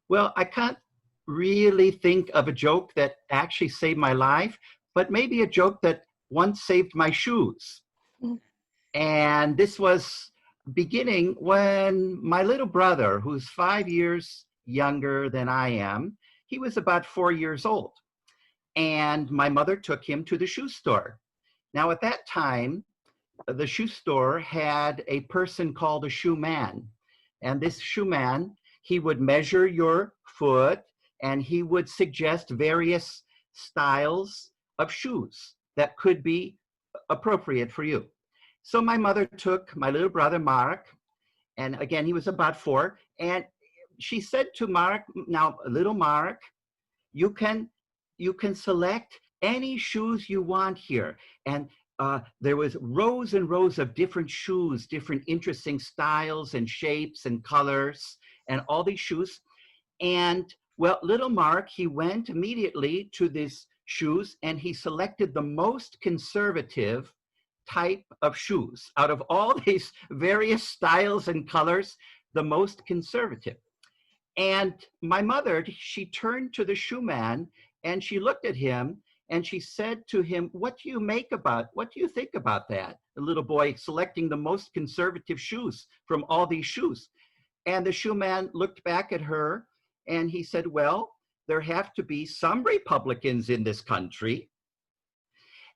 Well, I can't really think of a joke that actually saved my life, but maybe a joke that once saved my shoes. Mm. And this was beginning when my little brother, who's 5 years younger than I am, he was about 4 years old. And my mother took him to the shoe store. Now, at that time, the shoe store had a person called a shoe man. And this shoe man, he would measure your foot and he would suggest various styles of shoes that could be appropriate for you. So my mother took my little brother, Mark, and again, he was about 4, and she said to Mark, now, little Mark, you can select any shoes you want here. And there was rows and rows of different shoes, different interesting styles and shapes and colors, and all these shoes. And well, little Mark, he went immediately to these shoes and he selected the most conservative type of shoes out of all these various styles and colors, the most conservative. And my mother, she turned to the shoe man and she looked at him and she said to him, what do you think about that? The little boy selecting the most conservative shoes from all these shoes. And the shoe man looked back at her and he said, well, there have to be some Republicans in this country.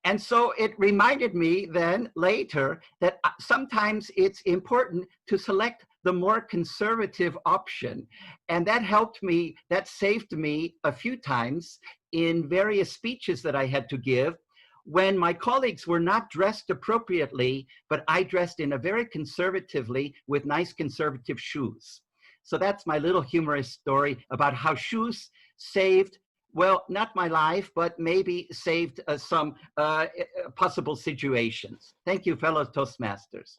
And so it reminded me then later that sometimes it's important to select the more conservative option. And that helped me, that saved me a few times in various speeches that I had to give when my colleagues were not dressed appropriately, but I dressed in a very conservatively with nice conservative shoes. So that's my little humorous story about how shoes saved, well, not my life, but maybe saved some possible situations. Thank you, fellow Toastmasters.